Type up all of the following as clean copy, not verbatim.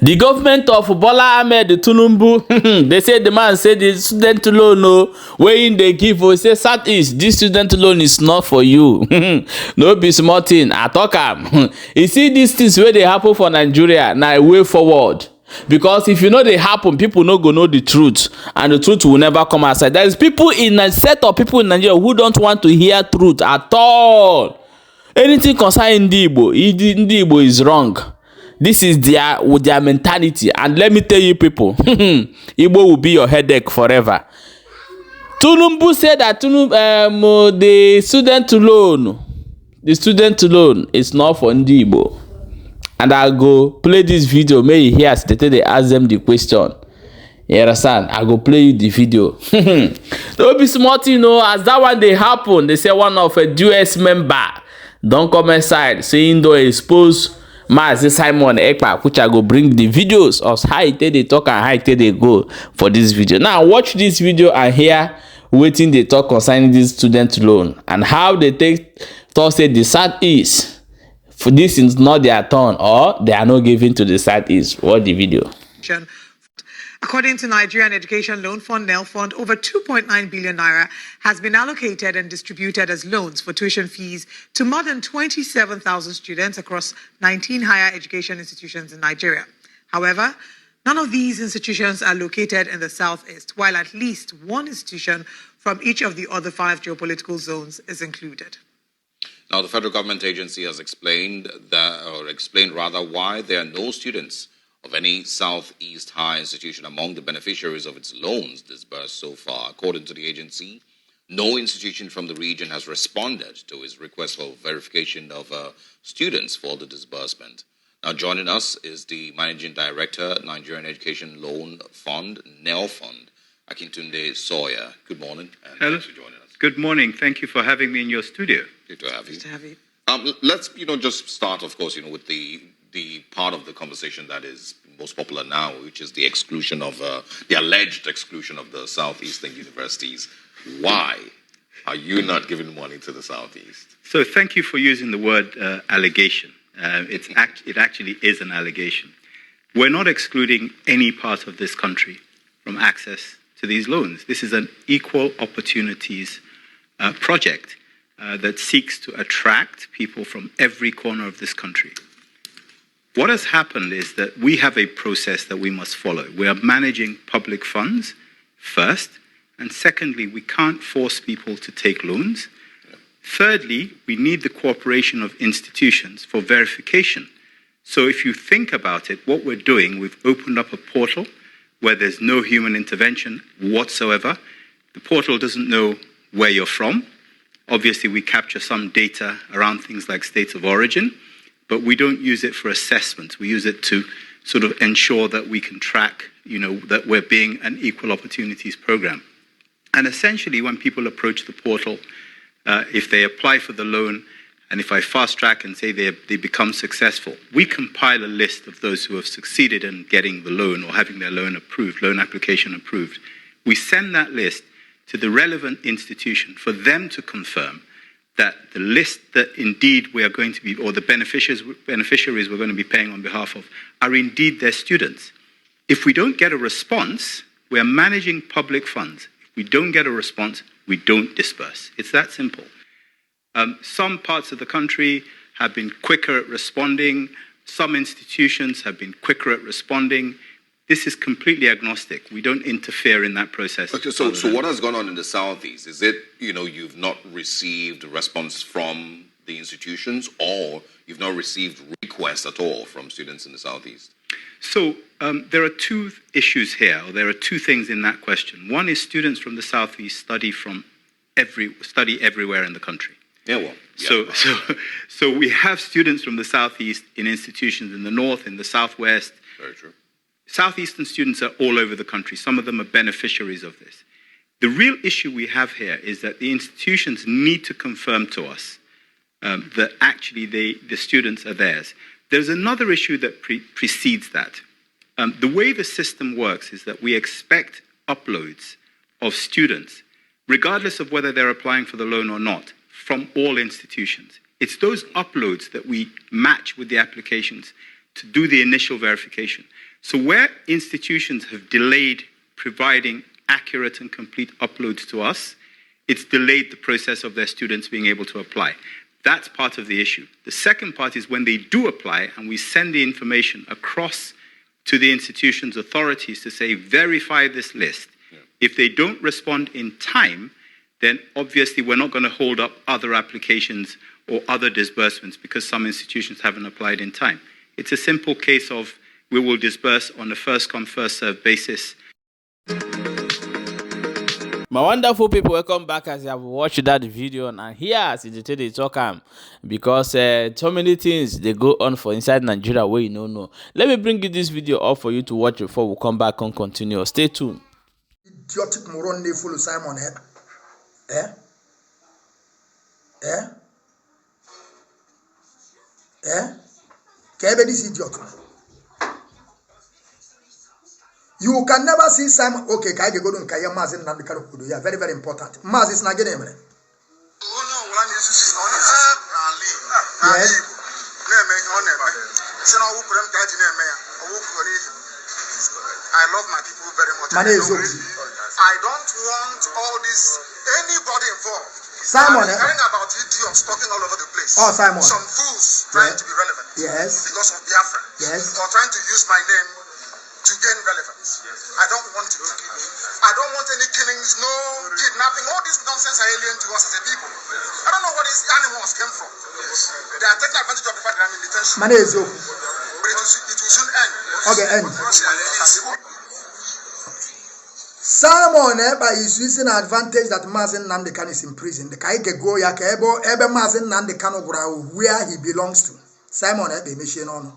The government of Bola Ahmed Tinubu, they say the man said the student loan, no, where they give, say, Southeast, this student loan is not for you. No be small thing. I talk am. You see these things where they happen for Nigeria, now a way forward. Because if you know they happen, people no go know the truth, and the truth will never come outside. There is people in a set of people in Nigeria who don't want to hear truth at all. Anything concerning Ndigbo is wrong. This is their mentality, and let me tell you people, Igbo will be your headache forever. Tinubu said that the student loan is not for Ndigbo. And I'll go play this video. May you hear they ask them the question. You understand? I go play you the video. Don't be smart, you know, as that one they happen. They say one of a US member don't come inside saying don't expose Mazi Simon Ekpa, which I go bring the videos of how they talk and how they go for this video. Now watch this video and hear waiting they talk concerning this student loan and how they talk say the Southeast for this is not their turn or they are not giving to the Southeast. Watch the video. According to Nigerian Education Loan Fund, NEL Fund, over 2.9 billion naira has been allocated and distributed as loans for tuition fees to more than 27,000 students across 19 higher education institutions in Nigeria. However, none of these institutions are located in the Southeast, while at least one institution from each of the other 5 geopolitical zones is included. Now, the federal government agency has explained why there are no students of any Southeast higher institution among the beneficiaries of its loans disbursed so far. According to the agency, no institution from the region has responded to its request for verification of students for the disbursement. Now, joining us is the Managing Director, Nigerian Education Loan Fund, NEL Fund, Akintunde Sawyer. Good morning, and thanks for joining us. Good morning. Thank you for having me in your studio. Good to have you. Good to have you. Let's, just start, of course, with the part of the conversation that is most popular now, which is the exclusion of the alleged exclusion of the Southeastern universities. Why are you not giving money to the Southeast? So thank you for using the word allegation. It actually is an allegation. We're not excluding any part of this country from access to these loans. This is an equal opportunities project that seeks to attract people from every corner of this country. What has happened is that we have a process that we must follow. We are managing public funds first, and secondly, we can't force people to take loans. Thirdly, we need the cooperation of institutions for verification. So if you think about it, what we're doing, we've opened up a portal where there's no human intervention whatsoever. The portal doesn't know where you're from. Obviously, we capture some data around things like states of origin, but we don't use it for assessment. We use it to sort of ensure that we can track, that we're being an equal opportunities program. And essentially, when people approach the portal, if they apply for the loan, and if I fast track and say they become successful, we compile a list of those who have succeeded in getting the loan or having their loan application approved. We send that list to the relevant institution for them to confirm that the list that indeed we are going to be, or the beneficiaries we're going to be paying on behalf of, are indeed their students. If we don't get a response, we are managing public funds. If we don't get a response, we don't disperse. It's that simple. Some parts of the country have been quicker at responding. Some institutions have been quicker at responding. This is completely agnostic. We don't interfere in that process. Okay, so what has gone on in the Southeast? Is it, you've not received a response from the institutions, or you've not received requests at all from students in the Southeast? So there are 2 issues here, or there are 2 things in that question. One is students from the Southeast study everywhere in the country. Yeah, well. Yeah. So we have students from the Southeast in institutions in the North, in the Southwest. Very true. Southeastern students are all over the country. Some of them are beneficiaries of this. The real issue we have here is that the institutions need to confirm to us that actually the students are theirs. There's another issue that precedes that. The way the system works is that we expect uploads of students, regardless of whether they're applying for the loan or not, from all institutions. It's those uploads that we match with the applications to do the initial verification. So where institutions have delayed providing accurate and complete uploads to us, it's delayed the process of their students being able to apply. That's part of the issue. The second part is when they do apply and we send the information across to the institution's authorities to say, verify this list. Yeah. If they don't respond in time, then obviously we're not going to hold up other applications or other disbursements because some institutions haven't applied in time. It's a simple case of we will disburse on a first-come, first-served basis. My wonderful people, welcome back as you have watched that video, and here as they talk because so many things they go on for inside Nigeria where you don't know. Let me bring you this video up for you to watch before we come back and continue. Stay tuned. Idiotic moron they follow Simon Kebe this idiot. You can never see Simon. Okay, Kai go to Kaya Mazi and Ndigbo. Yeah, very, very important. Mazi is not getting him. Yes. I love my people very much. I don't want all this, anybody involved. Simon, I'm hearing about idiots talking all over the place. Oh, Simon. Some fools trying to be relevant. Yes. Because of Biafra. Yes. Or trying to use my name to gain relevance. Yes. I don't want it. I don't want any killings, no kidnapping. All this nonsense are alien to us as a people. I don't know where these animals came from. They are taking advantage of the fact that I'm in detention. But it will soon end. Okay, end. Simon is using an advantage that Mazi Ndigbo is in prison. The Kaike go ya kebo ebe Mazi Ndigbo where he belongs to. Simon be mission on.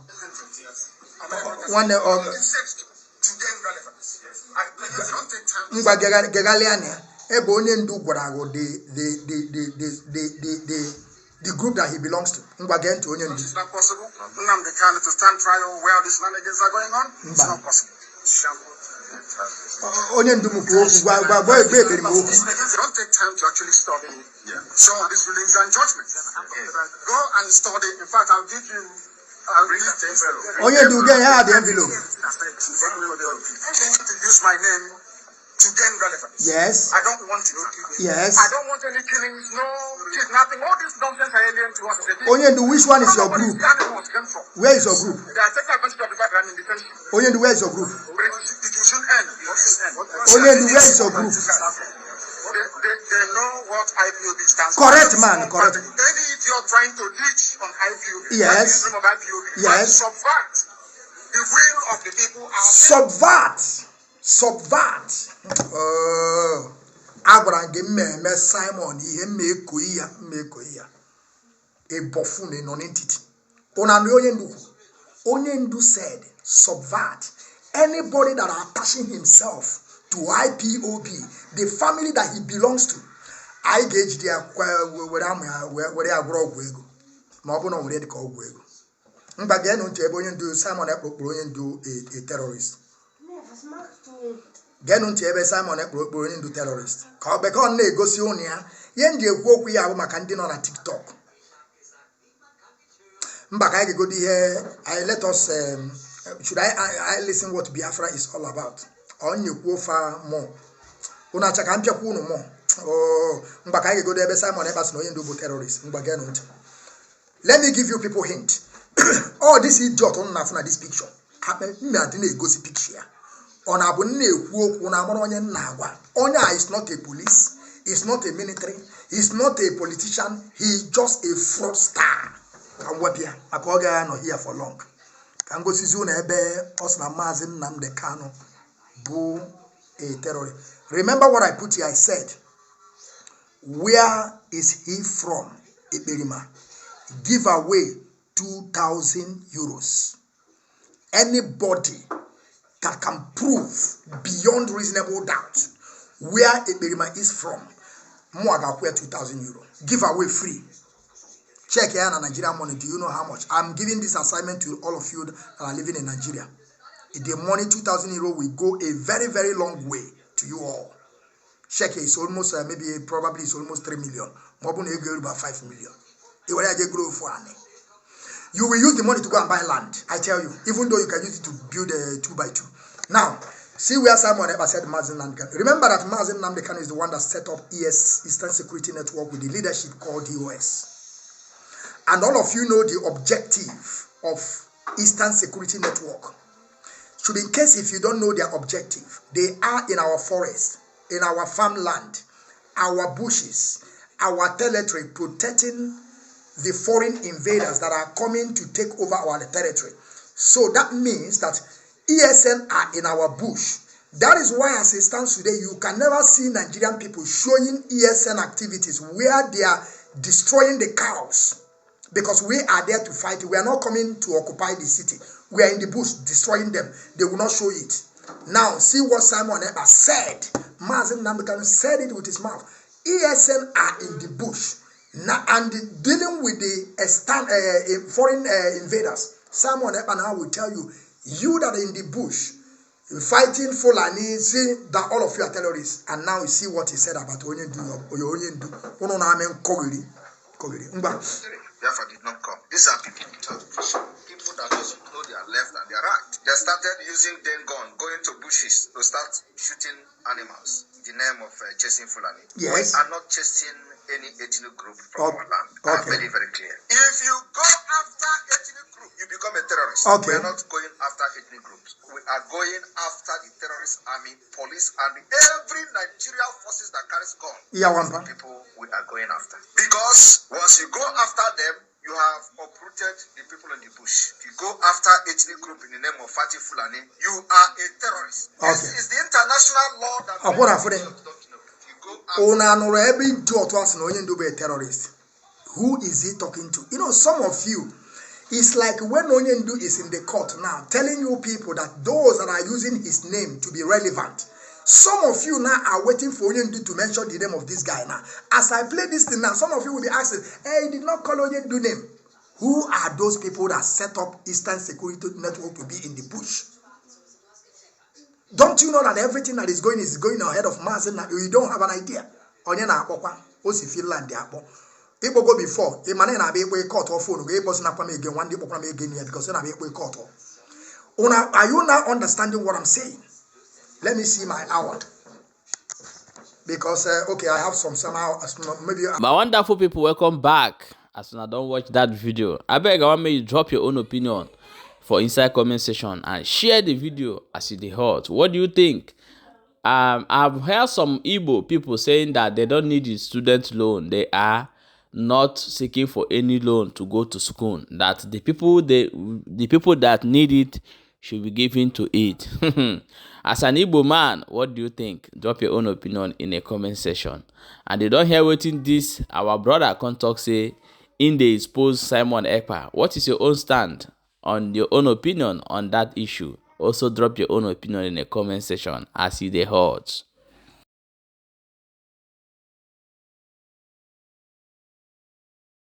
One day of Gagaliania, Ebony and Dugwarago, the group that he belongs to. It's not possible. The kind to stand trial where these shenanigans are going on. It's not possible. Onion do It don't take time to actually study some of these rulings and judgments. Go and study. In fact, I'll give you. Oh, yeah, do get the envelope. To use my name to gain relevance. Yes. I don't want it. Yes. I don't want any killings, no kidnapping. All this nonsense are alien to us. Oh, yeah, do which one is your group? Where is your group? They are taking advantage of the fact that I'm in detention. Oh, yeah, where is your group? But it will soon end. Oh, yeah, where is your group? They know what IPOB stands for. Correct, man. Correct. Any idiot trying to leech on IPOB, yes, the name of IPOB, yes, subvert the will of the people. Subvert. Abraham Simon, he make koya. A buffoon, a non-entity. Onyendu said, subvert. Anybody that are attaching himself to IPOB, the family that he belongs to, I gauge their where I grow with. Mabono where they call Guego. But then on Tebonian do Simon Ekpa do a terrorist. Get on Tebe Simon Ekpa do terrorist. Call back on Negosionia, Yendi walk we are Macandin on a TikTok. Mbaka go here, I let us should I listen what Biafra is all about? On you go far more. Una chakampia kuno more. Oh, Mbaka go there, Simon Ekpa no Yendu terrorist. Mbaganon. Let me give you people hint. Oh, this idiot on this picture. I didn't go see picture. On Abune Onya is not a police, he's not a military, he's not a politician, he's just a fraudster. And what here? I call guy not here for long. Can go see Zune Ebe, Osna Mazin Ndigbo, Boo, a terrorist. Remember what I put here? I said, where is he from? Iberima. Give away 2,000 euros. Anybody that can prove beyond reasonable doubt where Iberima is from, Muaga 2,000 euros. Give away free. Check here on Nigerian money. Do you know how much? I'm giving this assignment to all of you that are living in Nigeria. The money 2,000 euros will go a very, very long way to you all. Check it. It's almost probably it's almost 3 million. Mobile about 5 million. You will use the money to go and buy land, I tell you, even though you can use it to build a 2x2. Now, see where Simon Ekpa said Mazi Nnamdi. Remember that Mazi Nnamdi is the one that set up Eastern Security Network with the leadership called DOS. And all of you know the objective of Eastern Security Network. Should be in case if you don't know their objective, they are in our forest, in our farmland, our bushes, our territory, protecting the foreign invaders that are coming to take over our territory. So that means that ESN are in our bush. That is why as it stands today, you can never see Nigerian people showing ESN activities where they are destroying the cows. Because we are there to fight. We are not coming to occupy the city. We are in the bush destroying them. They will not show it. Now, see what Simon Ekpa said. Mazi Nnamdi said it with his mouth. ESN are in the bush. Now, and dealing with the foreign invaders. Simon Ekpa now will tell you, you that are in the bush, fighting Fulani, see that all of you are terrorists. And now you see what he said about Onyendu. Therefore did not come. These are people that doesn't know their left and their right. They started using den gun, going to bushes to start shooting animals in the name of chasing Fulani. Yes. We are not chasing any ethnic group from our land. Okay. Very, very clear. If you go after ethnic group, you become a terrorist. Okay. We are not going after ethnic groups. We are going after the terrorist army, police army, every Nigerian forces that carries gun. Yeah, the people we are going after. Because once you go after them, you have uprooted the people in the bush. If you go after ethnic group in the name of Fatih Fulani, you are a terrorist. Okay. This is the international law that don't know. You go after a terrorist. Who is he talking to? You know, some of you, it's like when Onyendu is in the court now, telling you people that those that are using his name to be relevant. Some of you now are waiting for Onyendu to mention the name of this guy now. As I play this thing now, some of you will be asking, hey, he did not call Onyendu name. Who are those people that set up Eastern Security Network to be in the bush? Don't you know that everything that is going ahead of Mazi Nnamdi? You don't have an idea. Onyena akpokwa, osi Finland akpo. People go before. A man na be court or phone. Go boss na kwame again. One day kwame again here because na be court. Are you now understanding what I'm saying? Let me see my hour. Because okay, I have somehow maybe. My wonderful people, welcome back. As soon as I don't watch that video, I beg I want me to drop your own opinion for inside comment section and share the video as it heard. What do you think? I've heard some Igbo people saying that they don't need the student loan. They are not seeking for any loan to go to school. That the people that need it should be given to it. As an Igbo man, what do you think? Drop your own opinion in a comment section. And they don't hear waiting this. Our brother Contact say in the expose Simon Ekpa. What is your own stand on your own opinion on that issue? Also drop your own opinion in the comment section as it heard.